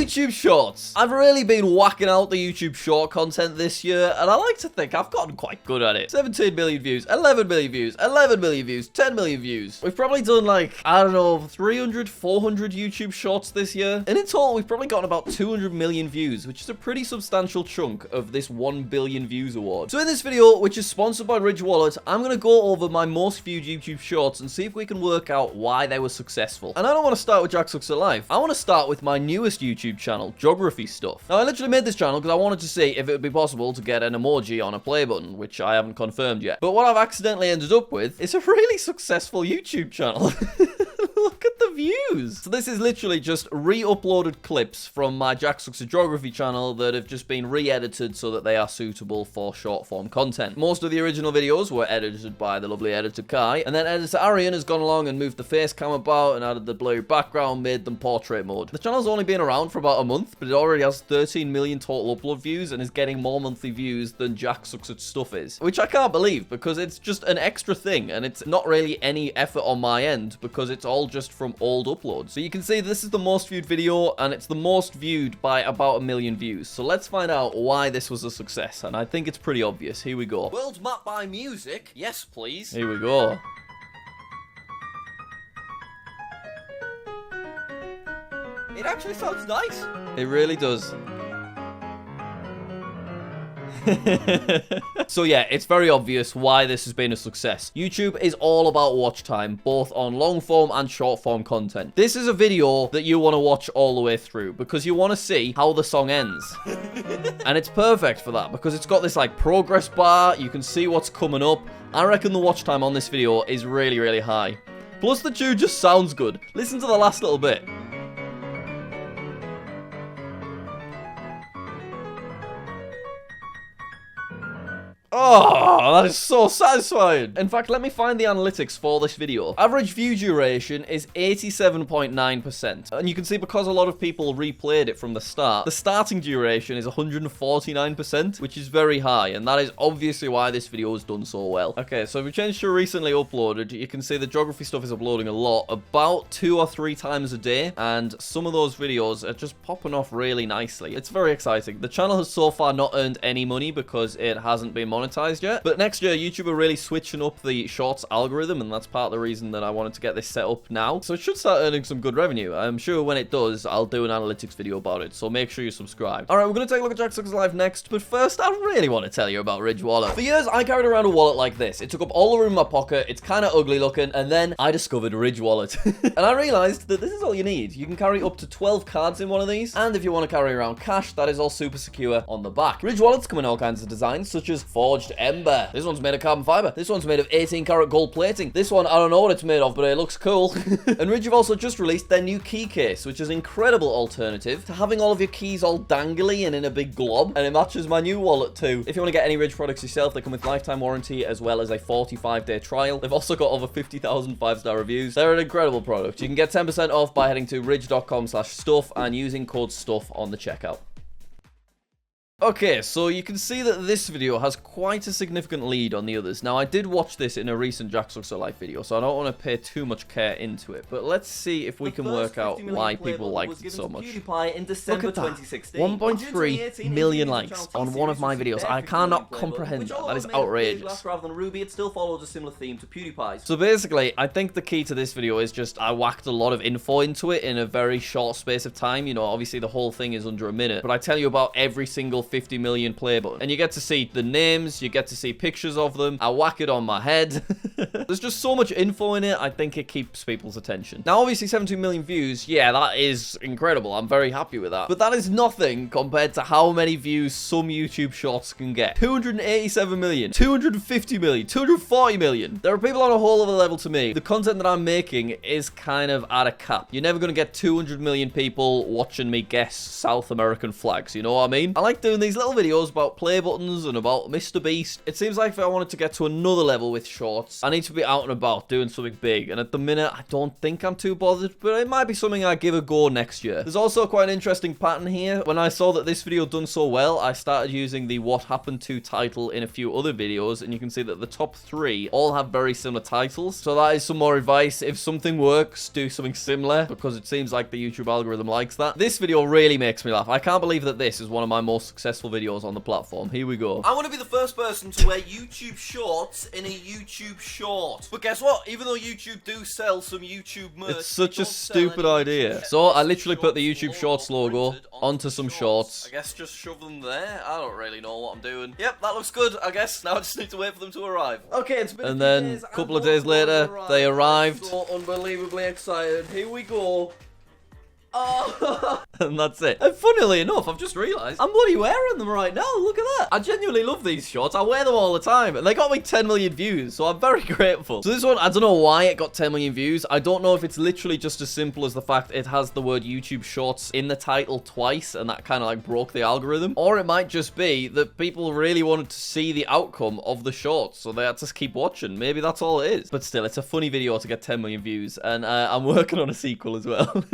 YouTube Shorts. I've really been whacking out the YouTube Short content this year, and I like to think I've gotten quite good at it. 17 million views, 11 million views, 11 million views, 10 million views. We've probably done like, I don't know, 300, 400 YouTube Shorts this year. And in total, we've probably gotten about 200 million views, which is a pretty substantial chunk of this 1 billion views award. So in this video, which is sponsored by Ridge Wallet, I'm going to go over my most viewed YouTube Shorts and see if we can work out why they were successful. And I don't want to start with JackSucksAtStuff. I want to start with my newest YouTube channel, Geography Stuff. Now, I literally made this channel because I wanted to see if it would be possible to get an emoji on a play button, which I haven't confirmed yet. But what I've accidentally ended up with is a really successful YouTube channel. Look at the views. So this is literally just re-uploaded clips from my JackSucksAtGeography channel that have just been re-edited so that they are suitable for short-form content. Most of the original videos were edited by the lovely editor Kai, and then editor Arian has gone along and moved the face cam about and added the blurry background, made them portrait mode. The channel's only been around for about a month, but it already has 13 million total upload views and is getting more monthly views than JackSucksAtStuff is, which I can't believe because it's just an extra thing and it's not really any effort on my end because it's all just from old uploads. So you can see this is the most viewed video and it's the most viewed by about 1 million views. So let's find out why this was a success, and I think it's pretty obvious. Here we go. World map by music? Yes, please. Here we go. It actually sounds nice. It really does. So yeah, it's very obvious why this has been a success. YouTube is all about watch time, both on long form and short form content. This is a video that you want to watch all the way through because you want to see how the song ends. And it's perfect for that because it's got this like progress bar, you can see what's coming up. I reckon the watch time on this video is really, really high. Plus the tune just sounds good. Listen to the last little bit. Oh, that is so satisfying. In fact, let me find the analytics for this video. Average view duration is 87.9%. And you can see because a lot of people replayed it from the start, the starting duration is 149%, which is very high. And that is obviously why this video has done so well. Okay, so if we change to recently uploaded, you can see the Geography Stuff is uploading a lot, about 2 or 3 times a day. And some of those videos are just popping off really nicely. It's very exciting. The channel has so far not earned any money because it hasn't been monetized yet, but next year YouTube are really switching up the shorts algorithm, and that's part of the reason that I wanted to get this set up now, so it should start earning some good revenue. I'm sure when it does, I'll do an analytics video about it, so make sure you subscribe. Alright, we're going to take a look at JackSucksAtStuff next, but first I really want to tell you about Ridge Wallet. For years I carried around a wallet like this. It took up all the room in my pocket, it's kind of ugly looking, and then I discovered Ridge Wallet. And I realized that this is all you need. You can carry up to 12 cards in one of these, and if you want to carry around cash, that is all super secure on the back. Ridge Wallets come in all kinds of designs, such as forged ember. This one's made of carbon fiber. This one's made of 18 karat gold plating. This one, I don't know what it's made of, but it looks cool. And Ridge have also just released their new key case, which is an incredible alternative to having all of your keys all dangly and in a big glob. And it matches my new wallet too. If you want to get any Ridge products yourself, they come with lifetime warranty as well as a 45-day trial. They've also got over 50,000 5-star reviews. They're an incredible product. You can get 10% off by heading to ridge.com/stuff and using code STUFF on the checkout. Okay, so you can see that this video has quite a significant lead on the others. Now, I did watch this in a recent JackSucksAtStuff video, so I don't want to pay too much care into it. But let's see if we can work out why people liked it so much. Look at that, 1.3 million likes on one of my videos. I cannot comprehend that. That is outrageous. Rather than Ruby, it still follows a similar theme to PewDiePie's. So basically, I think the key to this video is just I whacked a lot of info into it in a very short space of time. You know, obviously the whole thing is under a minute, but I tell you about every single 50 million play button. And you get to see the names, you get to see pictures of them. I whack it on my head. There's just so much info in it, I think it keeps people's attention. Now, obviously, 17 million views, yeah, that is incredible. I'm very happy with that. But that is nothing compared to how many views some YouTube shorts can get. 287 million, 250 million, 240 million. There are people on a whole other level to me. The content that I'm making is kind of at a cap. You're never going to get 200 million people watching me guess South American flags, you know what I mean? I like doing doing these little videos about play buttons and about Mr. Beast. It seems like if I wanted to get to another level with shorts, I need to be out and about doing something big. And at the minute, I don't think I'm too bothered, but it might be something I give a go next year. There's also quite an interesting pattern here. When I saw that this video done so well, I started using the what happened to title in a few other videos, and you can see that the top 3 all have very similar titles. So that is some more advice. If something works, do something similar, because it seems like the YouTube algorithm likes that. This video really makes me laugh. I can't believe that this is one of my most successful videos on the platform. Here we go. I want to be the first person to wear YouTube shorts in a YouTube short. But guess what? Even though YouTube do sell some YouTube merch, it's such a stupid idea. So I literally put the YouTube Shorts logo onto some shorts. I guess just shove them there. I don't really know what I'm doing. Yep, that looks good, I guess. Now I just need to wait for them to arrive. Okay, it's been and then a couple of days later, they arrived. I'm so unbelievably excited. Here we go. Oh. And that's it. And funnily enough, I've just realised I'm bloody wearing them right now. Look at that. I genuinely love these shorts. I wear them all the time. And they got me 10 million views, so I'm very grateful. So this one, I don't know why it got 10 million views. I don't know if it's literally just as simple as the fact it has the word YouTube Shorts in the title twice, and that kind of like broke the algorithm. Or it might just be that people really wanted to see the outcome of the shorts, so they had to keep watching. Maybe that's all it is. But still, it's a funny video to get 10 million views. And I'm working on a sequel as well.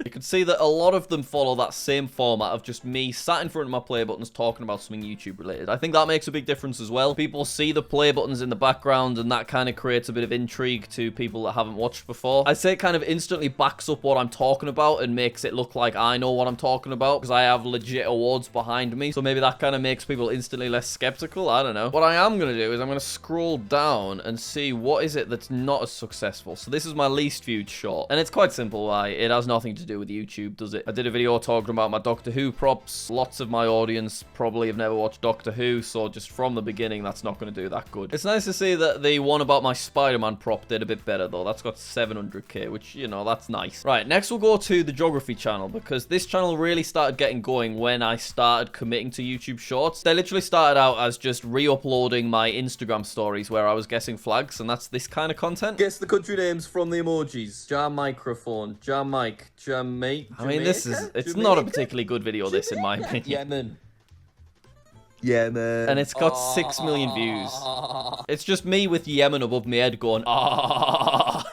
You can see that a lot of them follow that same format of just me sat in front of my play buttons talking about something YouTube related. I think that makes a big difference as well. People see the play buttons in the background, and that kind of creates a bit of intrigue to people that haven't watched before. I'd say it kind of instantly backs up what I'm talking about and makes it look like I know what I'm talking about, because I have legit awards behind me. So maybe that kind of makes people instantly less skeptical. I don't know. What I am going to do is I'm going to scroll down and see what is it that's not as successful. So this is my least viewed short, and it's quite simple why. It has nothing to do with YouTube, does it? I did a video talking about my Doctor Who props. Lots of my audience probably have never watched Doctor Who, so just from the beginning, that's not going to do that good. It's nice to see that the one about my Spider-Man prop did a bit better, though. That's got 700k, which, you know, that's nice. Right, next we'll go to the Geography channel, because this channel really started getting going when I started committing to YouTube Shorts. They literally started out as just re-uploading my Instagram stories where I was guessing flags, and that's this kind of content. Guess the country names from the emojis. Jam microphone, jam mic, jam mate. I mean, it's not a particularly good video, this, in my opinion. Yemen. And it's got 6 million views. It's just me with Yemen above my head going, ah.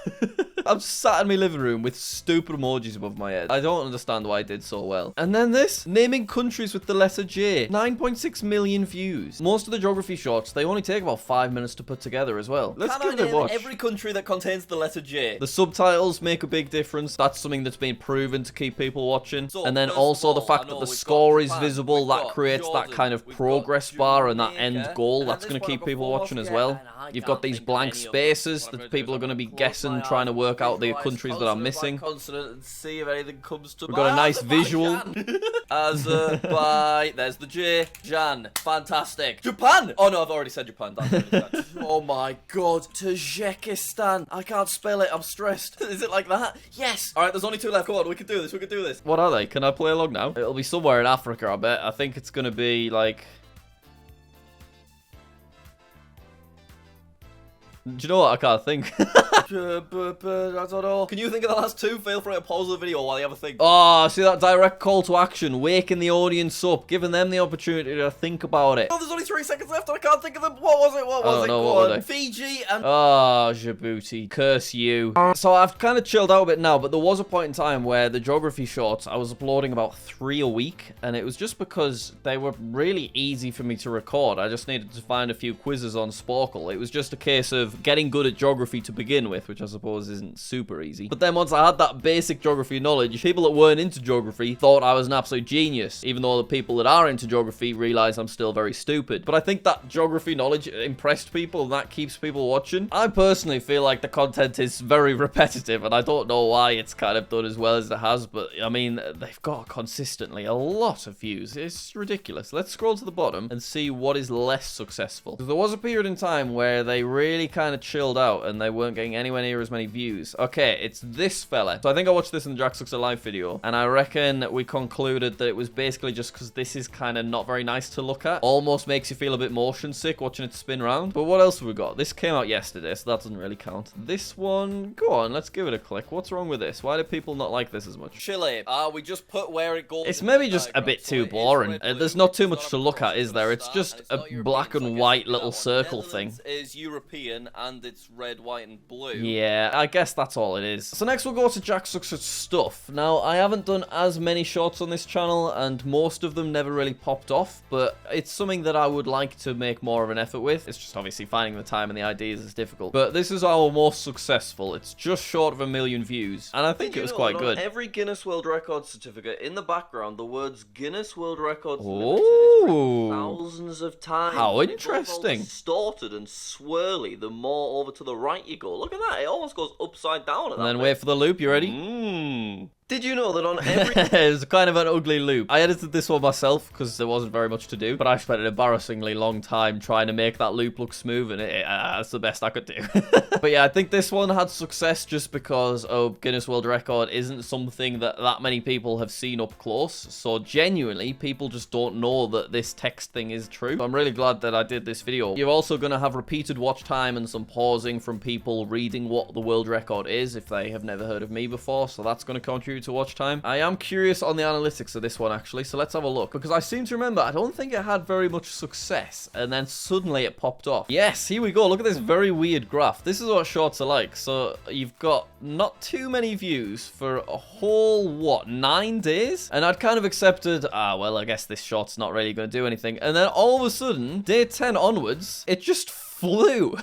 I'm sat in my living room with stupid emojis above my head. I don't understand why I did so well. And then this, naming countries with the letter J. 9.6 million views. Most of the Geography shorts, they only take about 5 minutes to put together as well. Let's give it a watch. Every country that contains the letter J. The subtitles make a big difference. That's something that's been proven to keep people watching. So, and then also the fact that the score is visible, that creates that kind of progress bar and that end goal. That's going to keep people watching as well. You've got these blank spaces that people are going to be guessing, trying to work out the countries that I'm missing. And see if anything comes to We've got a nice visual. Azerbaijan. There's the J. Jan. Fantastic. Japan. Oh no, I've already said Japan. Oh my god. Tajikistan. I can't spell it. I'm stressed. Is it like that? Yes. All right, there's only 2 left. Come on, we can do this. We can do this. What are they? Can I play along now? It'll be somewhere in Africa, I bet. I think it's going to be like... Do you know what? I can't think. I don't know. Can you think of the last 2? Feel free to pause the video while you have a think. Oh, see that direct call to action, waking the audience up, giving them the opportunity to think about it. Oh, there's only 3 seconds left and I can't think of them. What was it? What was it? No, Go what on. Fiji and... Oh, Djibouti. Curse you. So I've kind of chilled out a bit now, but there was a point in time where the Geography shorts, I was uploading about 3 a week, and it was just because they were really easy for me to record. I just needed to find a few quizzes on Sporkle. It was just a case of getting good at geography to begin with, which I suppose isn't super easy. But then once I had that basic geography knowledge, people that weren't into geography thought I was an absolute genius, even though the people that are into geography realize I'm still very stupid. But I think that geography knowledge impressed people, and that keeps people watching. I personally feel like the content is very repetitive, and I don't know why it's kind of done as well as it has, but I mean, they've got consistently a lot of views. It's ridiculous. Let's scroll to the bottom and see what is less successful. There was a period in time where they really kind kind of chilled out and they weren't getting anywhere near as many views. Okay, it's this fella. So I think I watched this in the JackSucksAtStuff video, and I reckon we concluded that it was basically just because this is kind of not very nice to look at. Almost makes you feel a bit motion sick watching it spin around. But what else have we got? This came out yesterday, so that doesn't really count. This one, go on, let's give it a click. What's wrong with this? Why do people not like this as much? Chile. We just put where it goes. It's maybe just a bit too boring. There's not too much to look at, is there? It's just a black and white little circle thing. Is European and it's red, white, and blue. Yeah, I guess that's all it is. So next we'll go to JackSucksAtStuff. Now, I haven't done as many shorts on this channel, and most of them never really popped off, but it's something that I would like to make more of an effort with. It's just obviously finding the time and the ideas is difficult. But this is our most successful. It's just short of 1 million views, and I think it was quite good. On every Guinness World Records certificate, in the background, the words Guinness World Records Ooh. thousands of times. How interesting. Distorted and swirly the more over to the right you go. Look at that. It almost goes upside down at that. And then bit. wait for the loop. You ready? Did you know that on every... It was kind of an ugly loop. I edited this one myself because there wasn't very much to do, but I spent an embarrassingly long time trying to make that loop look smooth, and that's the best I could do. But yeah, I think this one had success just because Guinness World Record isn't something that many people have seen up close. So genuinely, people just don't know that this text thing is true. So I'm really glad that I did this video. You're also going to have repeated watch time and some pausing from people reading what the world record is if they have never heard of me before. So that's going to contribute to watch time. I am curious on the analytics of this one actually, so let's have a look, because I seem to remember I don't think it had very much success, and then suddenly it popped off. Yes, here we go. Look at this very weird graph. This is what shorts are like. So you've got not too many views for a whole, what, 9 days? And I'd kind of accepted, well, I guess this short's not really going to do anything. And then all of a sudden, day 10 onwards, it just flew.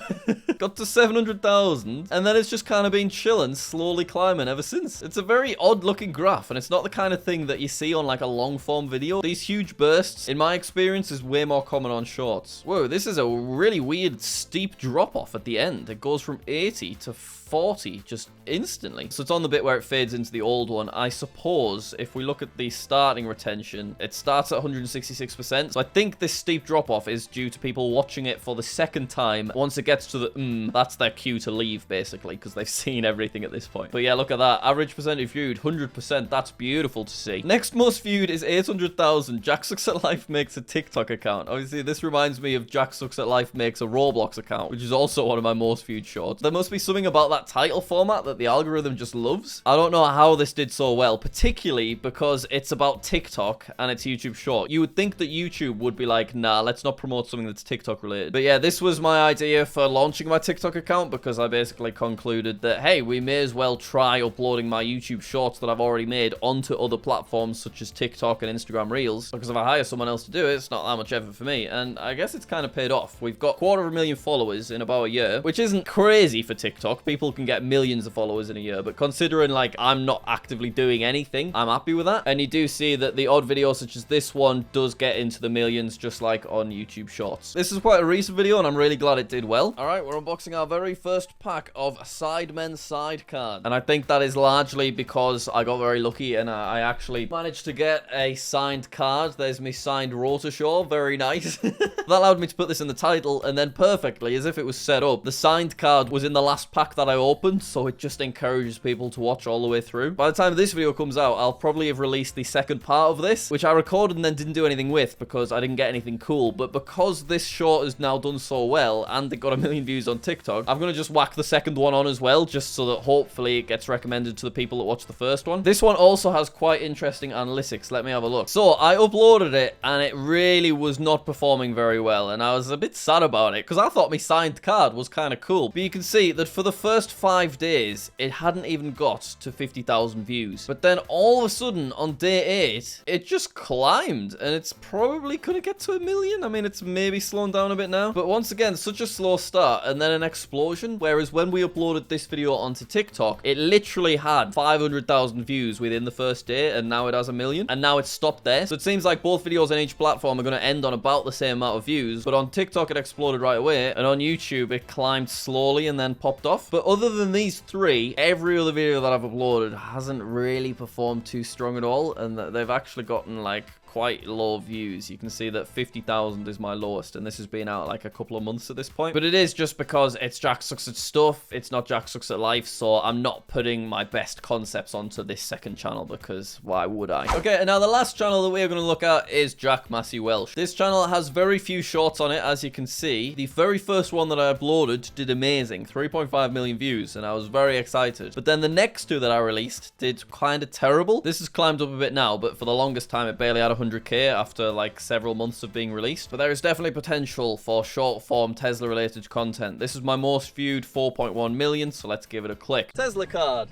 Got to 700,000, and then it's just kind of been chilling, slowly climbing ever since. It's a very odd looking graph, and it's not the kind of thing that you see on like a long form video. These huge bursts, in my experience, is way more common on shorts. Whoa, this is a really weird steep drop off at the end. It goes from 80 to 40 just instantly. So it's on the bit where it fades into the old one. I suppose if we look at the starting retention, it starts at 166%. So I think this steep drop off is due to people watching it for the second time. Once it gets to the that's their cue to leave basically, because they've seen everything at this point. But yeah, look at that. Average percentage viewed, 100%. That's beautiful to see. Next most viewed is 800,000. JackSucksAtLife makes a TikTok account. Obviously, this reminds me of JackSucksAtLife makes a Roblox account, which is also one of my most viewed shorts. There must be something about that title format that the algorithm just loves. I don't know how this did so well, particularly because it's about TikTok and it's YouTube short. You would think that YouTube would be like, nah, let's not promote something that's TikTok related. But yeah, this was my idea for launching my TikTok account, because I basically concluded that, hey, we may as well try uploading my YouTube shorts that I've already made onto other platforms such as TikTok and Instagram Reels, because if I hire someone else to do it, it's not that much effort for me, and I guess it's kind of paid off. We've got 250,000 followers in about a year, which isn't crazy for TikTok. People can get millions of followers in a year, but considering like I'm not actively doing anything, I'm happy with that. And you do see that the odd video such as this one does get into the millions, just like on YouTube Shorts. This is quite a recent video, and I'm really glad it did well. All right, we're unboxing our very first pack of Sidemen Side Cards, and I think that is largely because I got very lucky and I actually managed to get a signed card. There's me signed Rotorshaw, very nice. That allowed me to put this in the title, and then perfectly, as if it was set up, the signed card was in the last pack that I opened, so it just encourages people to watch all the way through. By the time this video comes out, I'll probably have released the second part of this, which I recorded and then didn't do anything with because I didn't get anything cool. But because this short has now done so well and it got 1 million views on TikTok, I'm going to just whack the second one on as well, just so that hopefully it gets recommended to the people that watch the first one. This one also has quite interesting analytics. Let me have a look. So I uploaded it and it really was not performing very well, and I was a bit sad about it because I thought my signed card was kind of cool. But you can see that for the first 5 days, it hadn't even got to 50,000 views. But then all of a sudden on day 8, it just climbed, and it's probably going to get to 1 million. I mean, it's maybe slowing down a bit now, but once again, such a slow start and then an explosion. Whereas when we uploaded this video onto TikTok, it literally had 500,000 views within the first day, and now it has 1 million, and now it's stopped there. So it seems like both videos on each platform are going to end on about the same amount of views, but on TikTok it exploded right away, and on YouTube it climbed slowly and then popped off. But other than these 3, every other video that I've uploaded hasn't really performed too strong at all, and they've actually gotten like quite low views. You can see that 50,000 is my lowest, and this has been out like a couple of months at this point. But it is just because it's JackSucksAtStuff. It's not JackSucksAtLife, so I'm not putting my best concepts onto this second channel because why would I? Okay, and now the last channel that we are going to look at is Massey Welsh. This channel has very few shorts on it, as you can see. The very first one that I uploaded did amazing, 3.5 million views, and I was very excited. But then the next two that I released did kind of terrible. This has climbed up a bit now, but for the longest time it barely had 100k after like several months of being released. But there is definitely potential for short form Tesla related content. This is my most viewed, 4.1 million, so let's give it a click. Tesla card.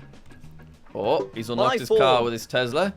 Oh, he's unlocked his car with his Tesla.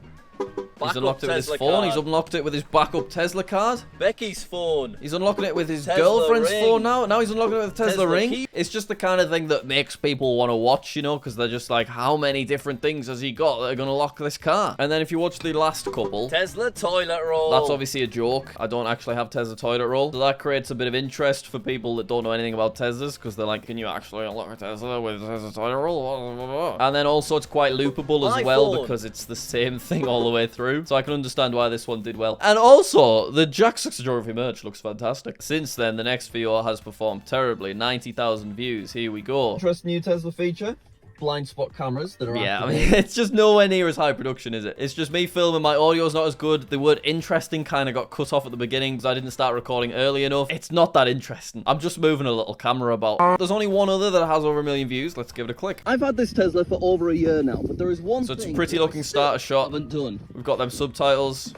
He's unlocked it with his phone. He's unlocked it with his backup Tesla card. Becky's phone. He's unlocking it with his Tesla girlfriend's ring. phone now. Now he's unlocking it with the Tesla ring. Key. It's just the kind of thing that makes people want to watch, you know, because they're just like, how many different things has he got that are going to lock this car? And then if you watch the last couple, Tesla toilet roll. that's obviously a joke. I don't actually have Tesla toilet roll. So that creates a bit of interest for people that don't know anything about Teslas, because they're like, can you actually unlock a Tesla with Tesla toilet roll? And then also it's quite loopable as well, because it's the same thing all the way through. So I can understand why this one did well. And also, the JackSucksAtStuff merch looks fantastic. Since then, the next video has performed terribly. 90,000 views. Here we go. Trust new Tesla feature. Blind spot cameras that are Yeah, I activated. mean, it's just nowhere near as high production, is it? It's just me filming. My audio's not as good. The word interesting kind of got cut off at the beginning because I didn't start recording early enough. It's not that interesting. I'm just moving a little camera about. There's only one other that has over 1 million views. Let's give it a click. I've had this Tesla for over a year now, but there is one So it's a thing pretty that I looking still starter shot. haven't done. We've got them subtitles.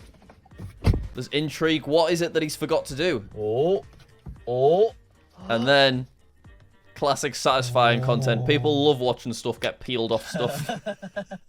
There's intrigue. What is it that he's forgot to do? Oh. And then classic satisfying content. People love watching stuff get peeled off stuff.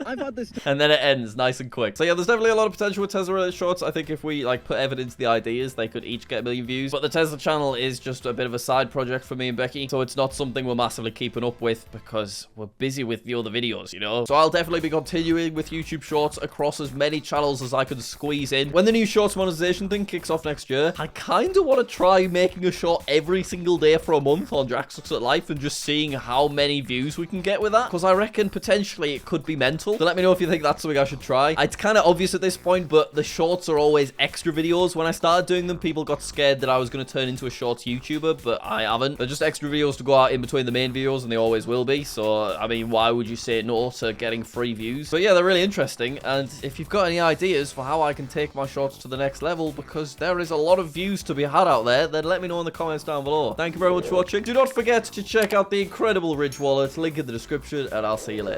I've had this. And then it ends nice and quick. So yeah, there's definitely a lot of potential with Tesla related shorts. I think if we like put evidence to the ideas, they could each get 1 million views. But the Tesla channel is just a bit of a side project for me and Becky. So it's not something we're massively keeping up with because we're busy with the other videos, you know? So I'll definitely be continuing with YouTube shorts across as many channels as I can squeeze in. When the new shorts monetization thing kicks off next year, I kind of want to try making a short every single day for a month on JackSucksAtLife and just seeing how many views we can get with that, because I reckon potentially it could be mental. So let me know if you think that's something I should try. It's kind of obvious at this point, but the shorts are always extra videos. When I started doing them, people got scared that I was going to turn into a shorts YouTuber, but I haven't. They're just extra videos to go out in between the main videos, and they always will be. So I mean, why would you say no to getting free views? But yeah, they're really interesting, and if you've got any ideas for how I can take my shorts to the next level, because there is a lot of views to be had out there, then let me know in the comments down below. Thank you very much for watching. Do not forget to check out the incredible Ridge wallet, link in the description, and I'll see you later.